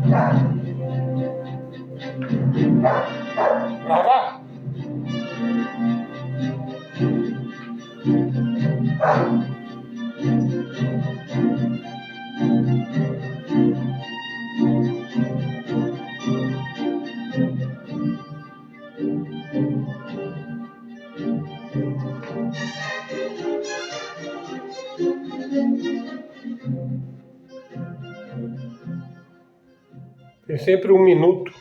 Brava! Tem sempre um minuto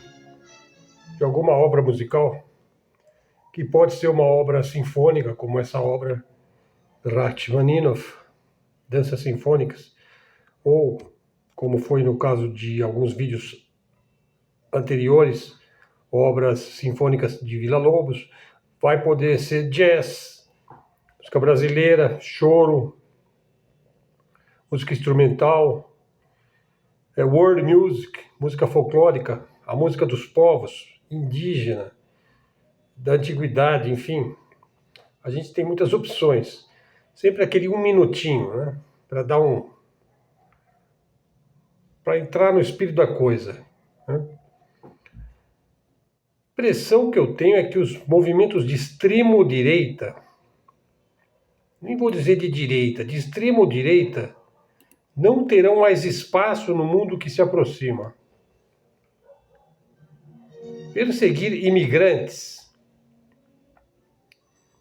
de alguma obra musical que pode ser uma obra sinfônica, como essa obra Rachmaninoff, Danças Sinfônicas, ou, como foi no caso de alguns vídeos anteriores, obras sinfônicas de Villa-Lobos. Vai poder ser jazz, música brasileira, choro, música instrumental, world music, música folclórica, a música dos povos, indígena, da antiguidade, enfim. A gente tem muitas opções. Sempre aquele um minutinho, né? Para entrar no espírito da coisa, né? A impressão que eu tenho é que os movimentos de extremo direita, nem vou dizer de direita, de extremo direita, não terão mais espaço no mundo que se aproxima. Perseguir imigrantes,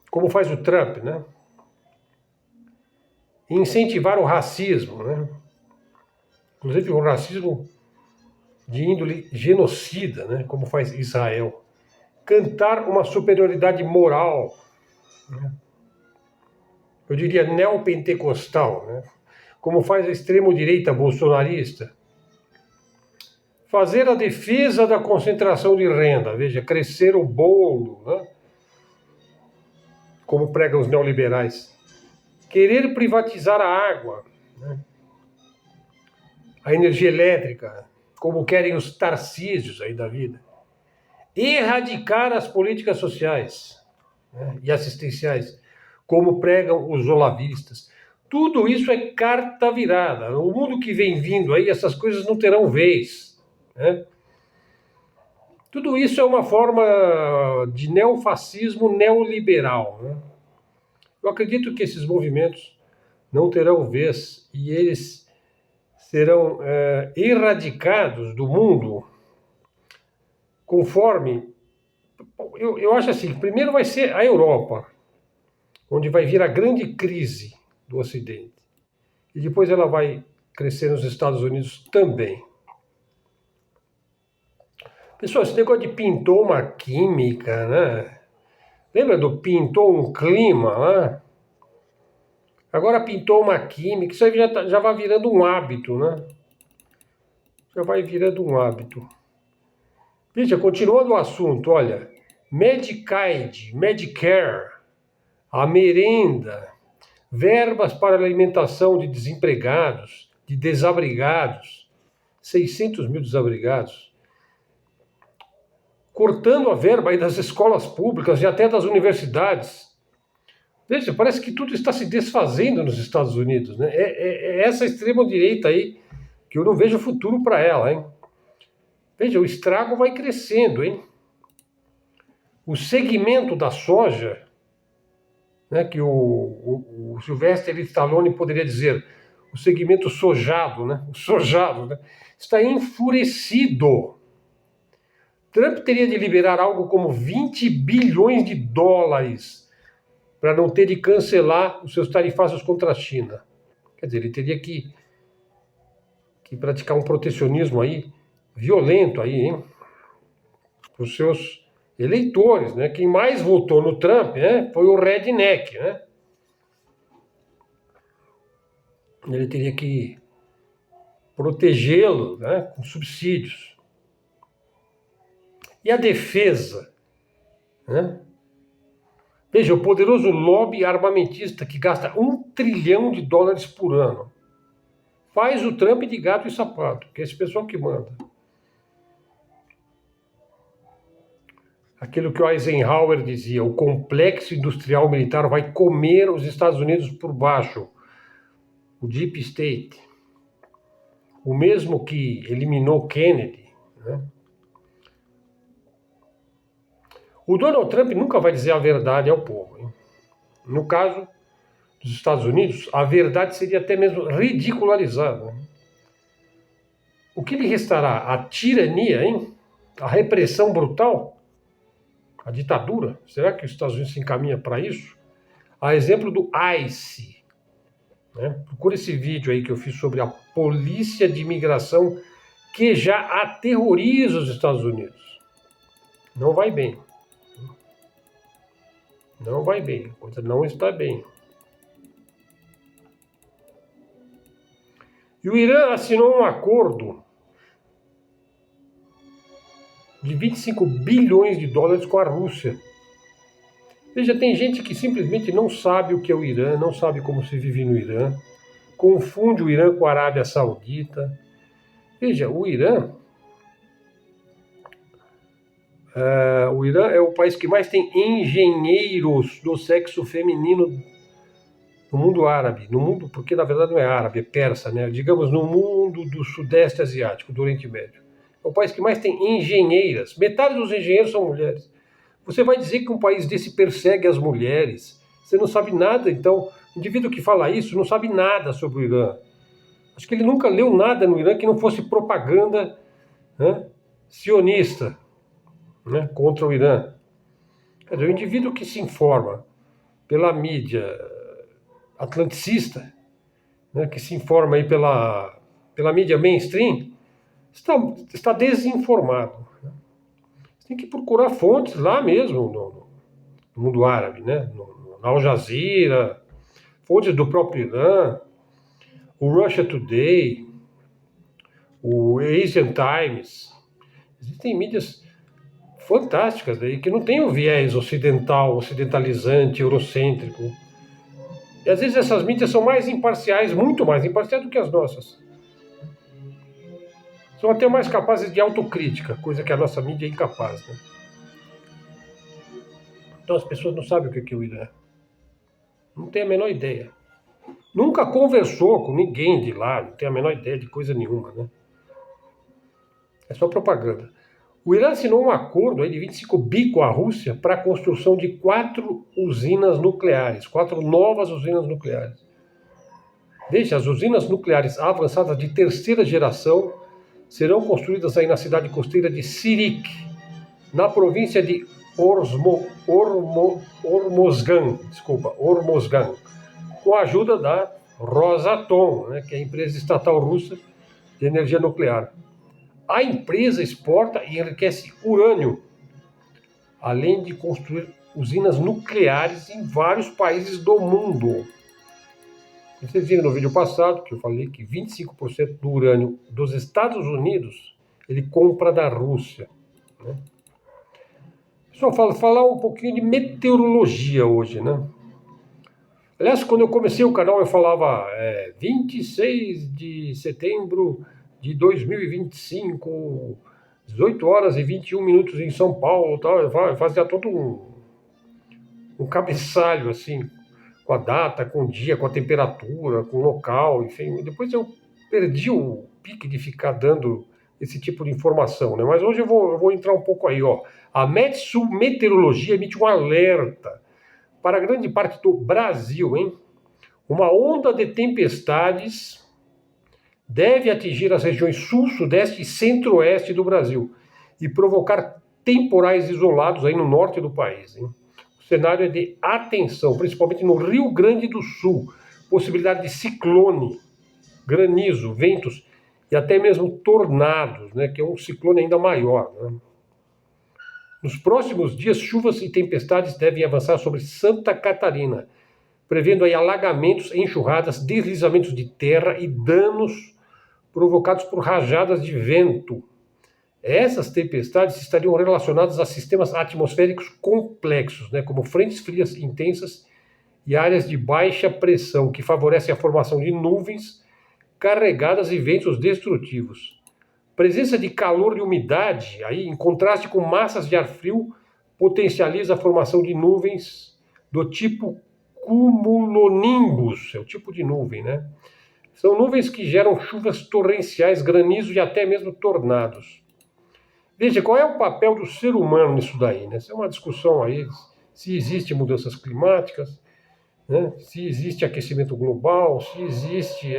como faz o Trump, né? Incentivar o racismo, né? Inclusive o racismo de índole genocida, né? Como faz Israel. Cantar uma superioridade moral, né? Eu diria neopentecostal, né? Como faz a extremo-direita bolsonarista. Fazer a defesa da concentração de renda, veja, crescer o bolo, né? Como pregam os neoliberais. Querer privatizar a água, né? A energia elétrica, como querem os Tarcísios aí da vida. Erradicar as políticas sociais, né? E assistenciais, como pregam os olavistas. Tudo isso é carta virada. No mundo que vem vindo aí, essas coisas não terão vez, né? Tudo isso é uma forma de neofascismo neoliberal, né? Eu acredito que esses movimentos não terão vez e eles serão erradicados do mundo conforme... Eu acho assim, primeiro vai ser a Europa, onde vai vir a grande crise do Ocidente. E depois ela vai crescer nos Estados Unidos também. Pessoal, esse negócio de pintou uma química, né? Lembra do pintou um clima, né? Agora pintou uma química, isso aí já vai virando um hábito, né? Já vai virando um hábito. Veja, continuando o assunto, olha, Medicaid, Medicare, a merenda, verbas para alimentação de desempregados, de desabrigados, 600 mil desabrigados, cortando a verba aí das escolas públicas e até das universidades. Veja, parece que tudo está se desfazendo nos Estados Unidos, né? É essa extrema-direita aí que eu não vejo futuro para ela, hein? Veja, o estrago vai crescendo, hein? O segmento da soja, né, que o Sylvester Stallone poderia dizer, o segmento sojado, né? O sojado, né? Está enfurecido. Trump teria de liberar algo como 20 bilhões de dólares para não ter de cancelar os seus tarifaços contra a China. Quer dizer, ele teria que praticar um protecionismo aí, violento aí, hein? Para os seus eleitores, né? Quem mais votou no Trump, né, foi o redneck, né? Ele teria que protegê-lo, né, com subsídios. E a defesa, né? Veja, o poderoso lobby armamentista que gasta $1 trilhão por ano faz o Trump de gato e sapato, que é esse pessoal que manda. Aquilo que o Eisenhower dizia, o complexo industrial militar vai comer os Estados Unidos por baixo, o Deep State. o mesmo que eliminou Kennedy, né? O Donald Trump nunca vai dizer a verdade ao povo, hein? No caso dos Estados Unidos, a verdade seria até mesmo ridicularizada, né? O que lhe restará? A tirania, hein? A repressão brutal? A ditadura? Será que os Estados Unidos se encaminha para isso? A exemplo do ICE, né? Procura esse vídeo aí que eu fiz sobre a polícia de imigração que já aterroriza os Estados Unidos. Não vai bem. Não vai bem. A coisa não está bem. E o Irã assinou um acordo de 25 bilhões de dólares com a Rússia. Veja, tem gente que simplesmente não sabe o que é o Irã, não sabe como se vive no Irã, confunde o Irã com a Arábia Saudita. Veja, o Irã é o país que mais tem engenheiros do sexo feminino no mundo árabe, no mundo, porque na verdade não é árabe, é persa, né? Digamos no mundo do Sudeste Asiático, do Oriente Médio. É o país que mais tem engenheiras. Metade dos engenheiros são mulheres. Você vai dizer que um país desse persegue as mulheres? Você não sabe nada, então, o indivíduo que fala isso não sabe nada sobre o Irã. Acho que ele nunca leu nada no Irã que não fosse propaganda, né, sionista, né, contra o Irã. Quer dizer, o indivíduo que se informa pela mídia atlanticista, né, que se informa aí pela mídia mainstream, está desinformado. Você tem que procurar fontes lá mesmo, no mundo árabe, né? Na Al Jazeera, fontes do próprio Irã, o Russia Today, o Asian Times. Existem mídias fantásticas aí, que não tem o viés ocidental, ocidentalizante, eurocêntrico. E às vezes essas mídias são mais imparciais, muito mais imparciais do que as nossas. São até mais capazes de autocrítica, coisa que a nossa mídia é incapaz, né? Então as pessoas não sabem o que é o Irã. Não tem a menor ideia. Nunca conversou com ninguém de lá, não tem a menor ideia de coisa nenhuma, né? É só propaganda. O Irã assinou um acordo aí de 25 bi com a Rússia para a construção de 4 usinas nucleares, 4 novas usinas nucleares. Veja, as usinas nucleares avançadas de terceira geração serão construídas aí na cidade costeira de Sirik, na província de Hormozgan, com a ajuda da Rosatom, né, que é a empresa estatal russa de energia nuclear. A empresa exporta e enriquece urânio, além de construir usinas nucleares em vários países do mundo. Vocês viram no vídeo passado que eu falei que 25% do urânio dos Estados Unidos ele compra da Rússia, né? Pessoal, falar um pouquinho de meteorologia hoje, né? Aliás, quando eu comecei o canal eu falava 26 de setembro de 2025, 18 horas e 21 minutos em São Paulo, tal. Eu fazia todo um cabeçalho assim, com a data, com o dia, com a temperatura, com o local, enfim. Depois eu perdi o pique de ficar dando esse tipo de informação, né? Mas hoje eu vou entrar um pouco aí, ó. A Metsu Meteorologia emite um alerta para grande parte do Brasil, hein? Uma onda de tempestades deve atingir as regiões sul, sudeste e centro-oeste do Brasil e provocar temporais isolados aí no norte do país, hein? O cenário é de atenção, principalmente no Rio Grande do Sul, possibilidade de ciclone, granizo, ventos e até mesmo tornados, né, que é um ciclone ainda maior, né? Nos próximos dias, chuvas e tempestades devem avançar sobre Santa Catarina, prevendo aí alagamentos, enxurradas, deslizamentos de terra e danos provocados por rajadas de vento. Essas tempestades estariam relacionadas a sistemas atmosféricos complexos, né, como frentes frias intensas e áreas de baixa pressão, que favorecem a formação de nuvens carregadas e ventos destrutivos. Presença de calor e umidade, aí, em contraste com massas de ar frio, potencializa a formação de nuvens do tipo cumulonimbus, é o tipo de nuvem, né? São nuvens que geram chuvas torrenciais, granizo e até mesmo tornados. Veja, qual é o papel do ser humano nisso daí, né? Essa é uma discussão aí, se existem mudanças climáticas, né? Se existe aquecimento global, se existe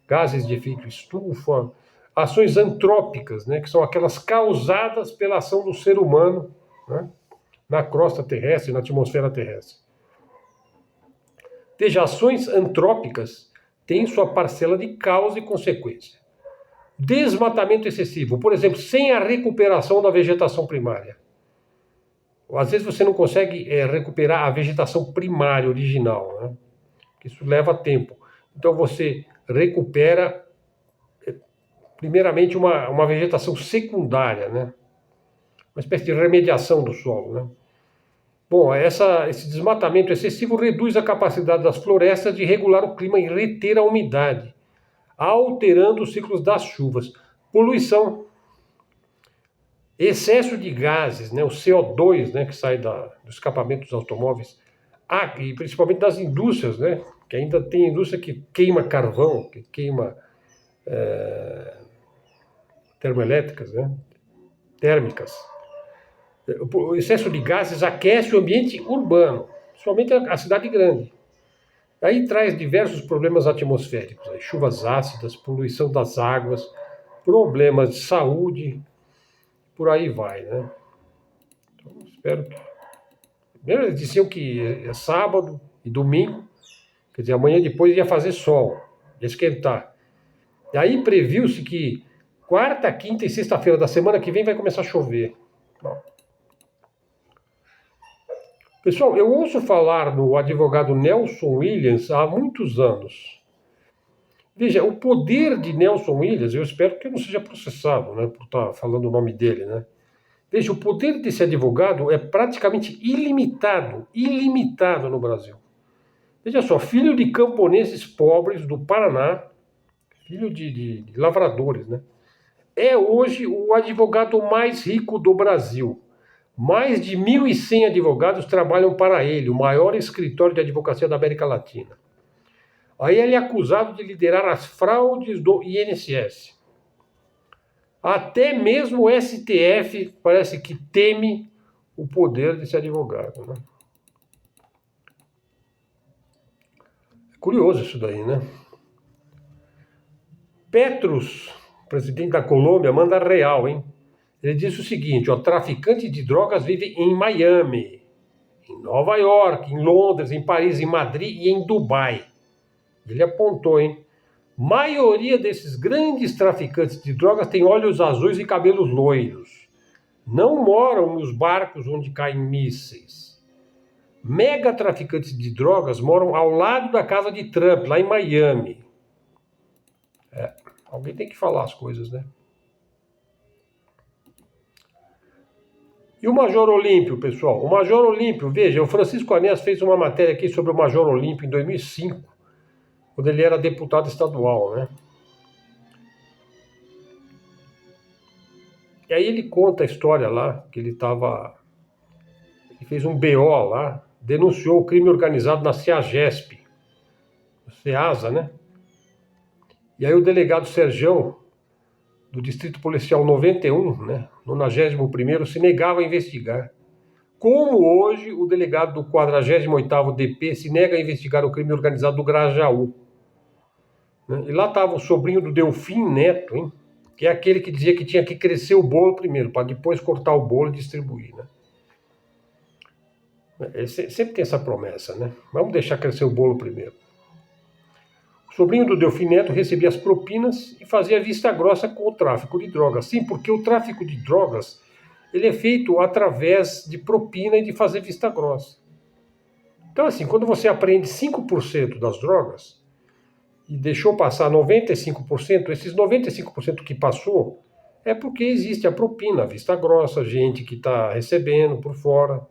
gases de efeito estufa, ações antrópicas, né? Que são aquelas causadas pela ação do ser humano, né? Na crosta terrestre, na atmosfera terrestre. Veja, ações antrópicas têm sua parcela de causa e consequência. Desmatamento excessivo, por exemplo, sem a recuperação da vegetação primária. Às vezes você não consegue recuperar a vegetação primária, original, né? Isso leva tempo. Então você recupera, primeiramente, uma vegetação secundária, né? Uma espécie de remediação do solo, né? Bom, esse desmatamento excessivo reduz a capacidade das florestas de regular o clima e reter a umidade, alterando os ciclos das chuvas. Poluição, excesso de gases, né, o CO2, né, que sai do escapamento dos automóveis, e principalmente das indústrias, né, que ainda tem indústria que queima carvão, que queima termoelétricas, né, térmicas. O excesso de gases aquece o ambiente urbano, principalmente a cidade grande. Aí traz diversos problemas atmosféricos, né? Chuvas ácidas, poluição das águas, problemas de saúde, por aí vai, né? Então, espero que... Primeiro eles diziam que é sábado e domingo, quer dizer, amanhã depois ia fazer sol, ia esquentar. E aí previu-se que quarta, quinta e sexta-feira da semana que vem vai começar a chover. Bom. Pessoal, eu ouço falar no advogado Nelson Williams há muitos anos. Veja, o poder de Nelson Williams, eu espero que eu não seja processado, né, por estar falando o nome dele, né? Veja, o poder desse advogado é praticamente ilimitado no Brasil. Veja só, filho de camponeses pobres do Paraná, filho de lavradores, né? É hoje o advogado mais rico do Brasil. Mais de 1.100 advogados trabalham para ele, o maior escritório de advocacia da América Latina. Aí ele é acusado de liderar as fraudes do INSS. Até mesmo o STF parece que teme o poder desse advogado, né? É curioso isso daí, né? Petros, presidente da Colômbia, manda real, hein? Ele disse o seguinte, ó, traficante de drogas vive em Miami, em Nova York, em Londres, em Paris, em Madrid e em Dubai. Ele apontou, hein? Maioria desses grandes traficantes de drogas tem olhos azuis e cabelos loiros. Não moram nos barcos onde caem mísseis. Mega traficantes de drogas moram ao lado da casa de Trump, lá em Miami. Alguém tem que falar as coisas, né? E o Major Olímpio, pessoal? O Major Olímpio, veja, o Francisco Anés fez uma matéria aqui sobre o Major Olímpio em 2005, quando ele era deputado estadual, né? E aí ele conta a história lá, que ele fez um BO lá, denunciou o crime organizado na CEAGESP, CEASA, né? E aí o delegado Serjão, do Distrito Policial 91, né, 91º, se negava a investigar. Como hoje o delegado do 48º DP se nega a investigar o crime organizado do Grajaú. Né? E lá estava o sobrinho do Delfim Neto, hein, que é aquele que dizia que tinha que crescer o bolo primeiro, para depois cortar o bolo e distribuir. Né? Sempre tem essa promessa, né? Vamos deixar crescer o bolo primeiro. O sobrinho do Delfim Neto recebia as propinas e fazia vista grossa com o tráfico de drogas. Sim, porque o tráfico de drogas ele é feito através de propina e de fazer vista grossa. Então, assim, quando você apreende 5% das drogas e deixou passar 95%, esses 95% que passou é porque existe a propina, a vista grossa, gente que está recebendo por fora,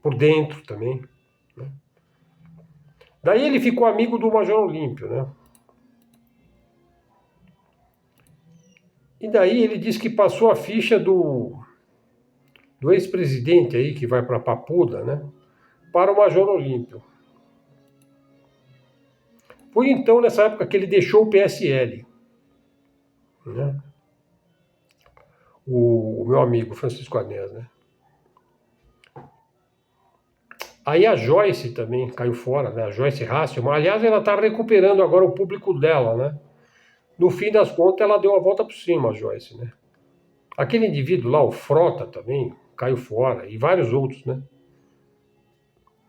por dentro também. Né? Daí ele ficou amigo do Major Olímpio, né? E daí ele disse que passou a ficha do ex-presidente aí, que vai para Papuda, né? Para o Major Olímpio. Foi então, nessa época, que ele deixou o PSL. Né? O meu amigo Francisco Anés, né? Aí a Joyce também caiu fora, né? A Joyce Hasselman. Aliás, ela está recuperando agora o público dela, né? No fim das contas, ela deu a volta por cima, a Joyce, né? Aquele indivíduo lá, o Frota também, caiu fora, e vários outros, né?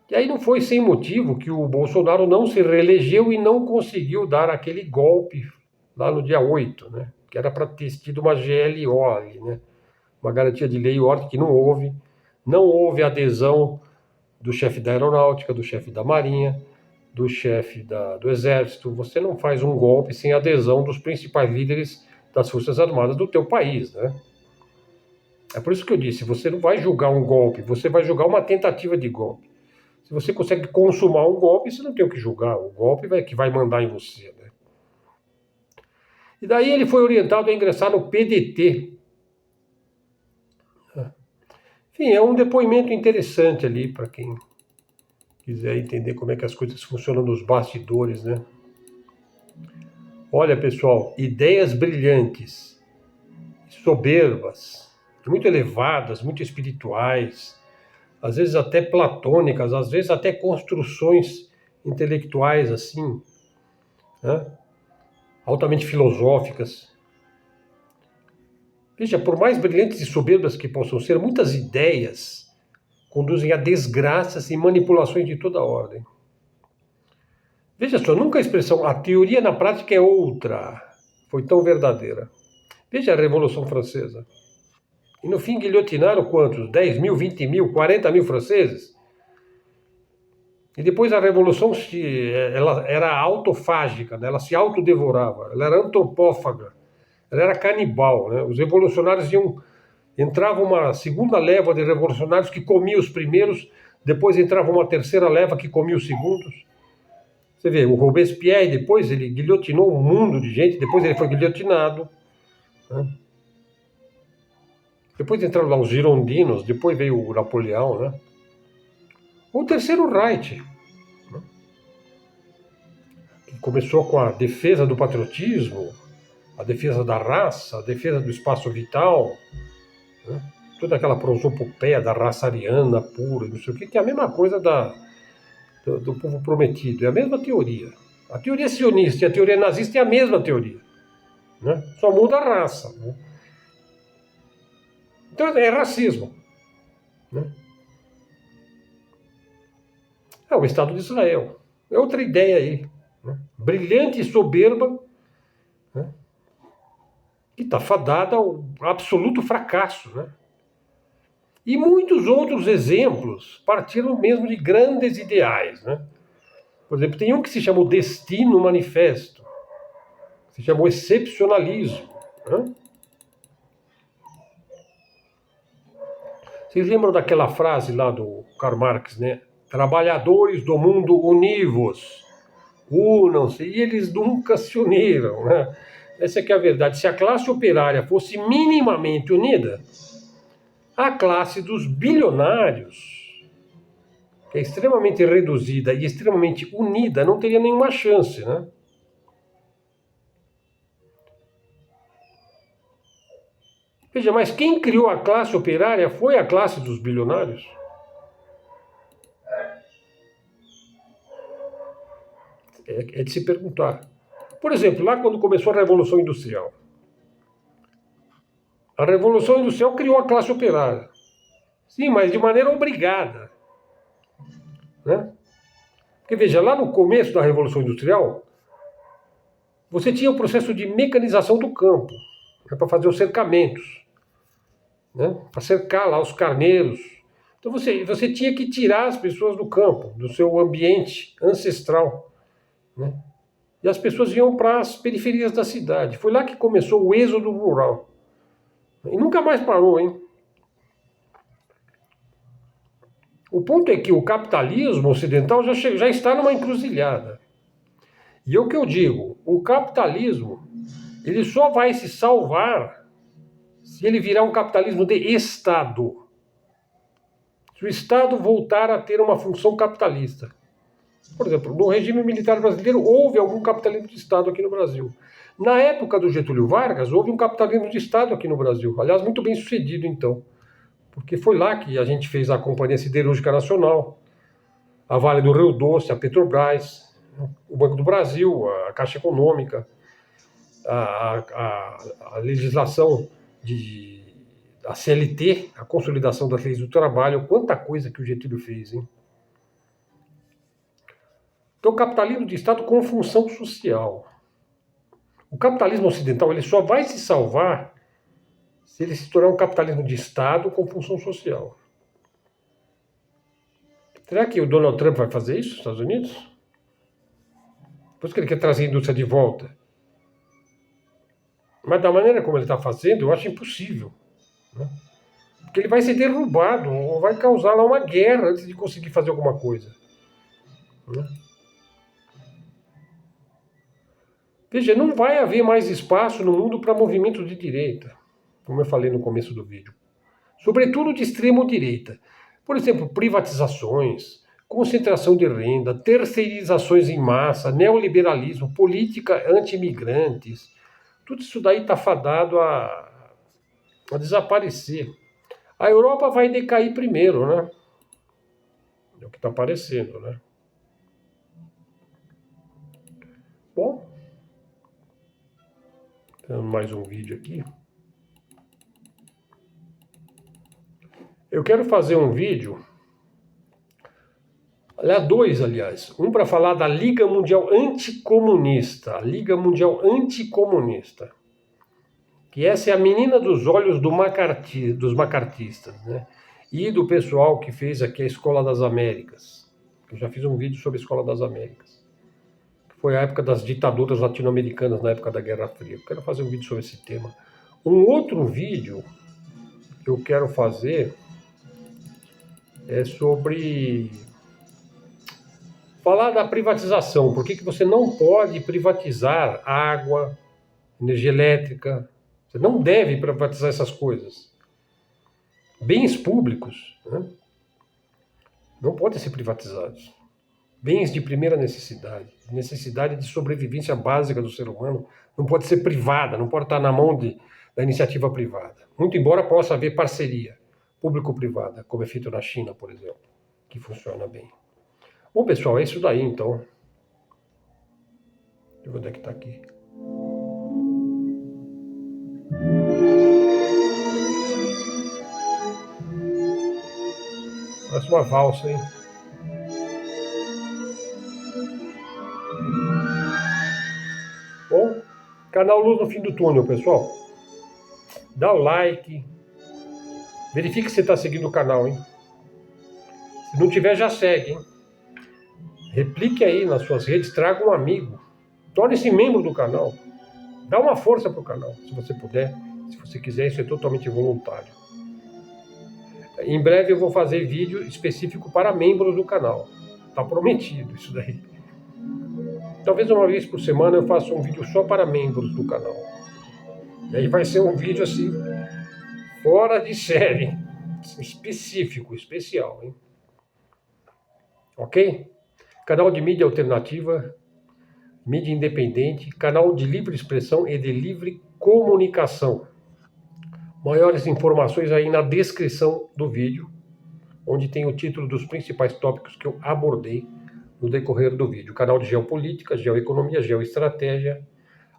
E aí não foi sem motivo que o Bolsonaro não se reelegeu e não conseguiu dar aquele golpe lá no dia 8, né? Que era para ter tido uma GLO ali, né? Uma garantia de lei e ordem que não houve. Não houve adesão do chefe da aeronáutica, do chefe da marinha, do chefe do exército. Você não faz um golpe sem adesão dos principais líderes das forças armadas do teu país, né? É por isso que eu disse, você não vai julgar um golpe, você vai julgar uma tentativa de golpe. Se você consegue consumar um golpe, você não tem o que julgar. O golpe que vai mandar em você, né? E daí ele foi orientado a ingressar no PDT. Enfim, é um depoimento interessante ali para quem quiser entender como é que as coisas funcionam nos bastidores, né? Olha, pessoal, ideias brilhantes, soberbas, muito elevadas, muito espirituais, às vezes até platônicas, às vezes até construções intelectuais assim, né? Altamente filosóficas. Veja, por mais brilhantes e soberbas que possam ser, muitas ideias conduzem a desgraças e manipulações de toda ordem. Veja só, nunca a expressão "a teoria na prática é outra" foi tão verdadeira. Veja a Revolução Francesa. E no fim guilhotinaram quantos? 10 mil, 20 mil, 40 mil franceses? E depois a Revolução ela era autofágica, né? Ela se autodevorava, ela era antropófaga, ela era canibal, né? Os revolucionários entrava uma segunda leva de revolucionários que comia os primeiros, depois entrava uma terceira leva que comia os segundos. Você vê, o Robespierre, depois ele guilhotinou um mundo de gente, depois ele foi guilhotinado, né? Depois entraram lá os girondinos, depois veio o Napoleão, né? O terceiro Reich, né? Que começou com a defesa do patriotismo, a defesa da raça, a defesa do espaço vital, né? Toda aquela prosopopeia da raça ariana pura, não sei o que é a mesma coisa do povo prometido, é a mesma teoria. A teoria sionista e a teoria nazista é a mesma teoria, né? Só muda a raça, né? Então é racismo, né? É o Estado de Israel. É outra ideia aí, né? Brilhante e soberba, né? Que está fadada ao absoluto fracasso, né? E muitos outros exemplos partiram mesmo de grandes ideais, né? Por exemplo, tem um que se chamou Destino Manifesto, se chamou Excepcionalismo, né? Vocês lembram daquela frase lá do Karl Marx, né? Trabalhadores do mundo univos, unam-se, e eles nunca se uniram, né? Essa é que é a verdade. Se a classe operária fosse minimamente unida, a classe dos bilionários, que é extremamente reduzida e extremamente unida, não teria nenhuma chance, né? Veja, mas quem criou a classe operária foi a classe dos bilionários. É de se perguntar. Por exemplo, lá quando começou a Revolução Industrial. A Revolução Industrial criou a classe operária. Sim, mas de maneira obrigada, né? Porque veja, lá no começo da Revolução Industrial, você tinha o processo de mecanização do campo, né, para fazer os cercamentos, né, para cercar lá os carneiros. Então você tinha que tirar as pessoas do campo, do seu ambiente ancestral, né? E as pessoas iam para as periferias da cidade. Foi lá que começou o êxodo rural. E nunca mais parou, hein? O ponto é que o capitalismo ocidental já está numa encruzilhada. E é o que eu digo, o capitalismo, ele só vai se salvar se ele virar um capitalismo de Estado. Se o Estado voltar a ter uma função capitalista. Por exemplo, no regime militar brasileiro houve algum capitalismo de Estado aqui no Brasil. Na época do Getúlio Vargas, houve um capitalismo de Estado aqui no Brasil. Aliás, muito bem sucedido, então. Porque foi lá que a gente fez a Companhia Siderúrgica Nacional, a Vale do Rio Doce, a Petrobras, o Banco do Brasil, a Caixa Econômica, a legislação a CLT, a consolidação das leis do trabalho. Quanta coisa que o Getúlio fez, hein? Então, o capitalismo de Estado com função social. O capitalismo ocidental ele só vai se salvar se ele se tornar um capitalismo de Estado com função social. Será que o Donald Trump vai fazer isso nos Estados Unidos? Por isso que ele quer trazer a indústria de volta. Mas da maneira como ele está fazendo, eu acho impossível. Né? Porque ele vai ser derrubado, ou vai causar lá uma guerra antes de conseguir fazer alguma coisa. Né? Veja, não vai haver mais espaço no mundo para movimento de direita, como eu falei no começo do vídeo. Sobretudo de extremo-direita. Por exemplo, privatizações, concentração de renda, terceirizações em massa, neoliberalismo, política anti-imigrantes. Tudo isso daí está fadado a desaparecer. A Europa vai decair primeiro, né? É o que está aparecendo, né? Bom, temos mais um vídeo aqui. Eu quero fazer um vídeo, dois, aliás. Um para falar da Liga Mundial Anticomunista. A Liga Mundial Anticomunista. Que essa é a menina dos olhos dos macartistas, né? E do pessoal que fez aqui a Escola das Américas. Eu já fiz um vídeo sobre a Escola das Américas. Foi a época das ditaduras latino-americanas, na época da Guerra Fria. Eu quero fazer um vídeo sobre esse tema. Um outro vídeo que eu quero fazer é sobre falar da privatização. Por que você não pode privatizar água, energia elétrica? Você não deve privatizar essas coisas. Bens públicos, né, não podem ser privatizados. Bens de primeira necessidade de sobrevivência básica do ser humano, não pode ser privada, não pode estar na mão da iniciativa privada. Muito embora possa haver parceria público-privada, como é feito na China, por exemplo, que funciona bem. Bom, pessoal, é isso daí, então. Deixa eu ver onde é que está aqui. Parece uma valsa, hein? Bom, canal Luz no Fim do Túnel, pessoal. Dá o like. Verifique se você está seguindo o canal, hein? Se não tiver, já segue, hein? Replique aí nas suas redes, traga um amigo. Torne-se membro do canal. Dá uma força pro canal, se você puder. Se você quiser, isso é totalmente voluntário. Em breve eu vou fazer vídeo específico para membros do canal. Tá prometido isso daí. Talvez uma vez por semana eu faça um vídeo só para membros do canal. E aí vai ser um vídeo assim, fora de série. Específico, especial, hein? Ok? Canal de mídia alternativa, mídia independente, canal de livre expressão e de livre comunicação. Maiores informações aí na descrição do vídeo, onde tem o título dos principais tópicos que eu abordei no decorrer do vídeo. Canal de geopolítica, geoeconomia, geoestratégia,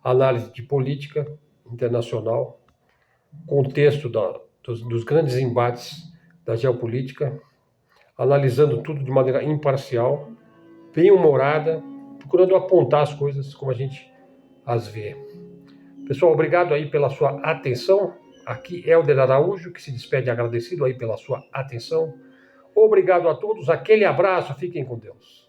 análise de política internacional, contexto dos grandes embates da geopolítica, analisando tudo de maneira imparcial, bem-humorada, procurando apontar as coisas como a gente as vê. Pessoal, obrigado aí pela sua atenção. Aqui é Helder Araújo, que se despede agradecido aí pela sua atenção. Obrigado a todos, aquele abraço, fiquem com Deus.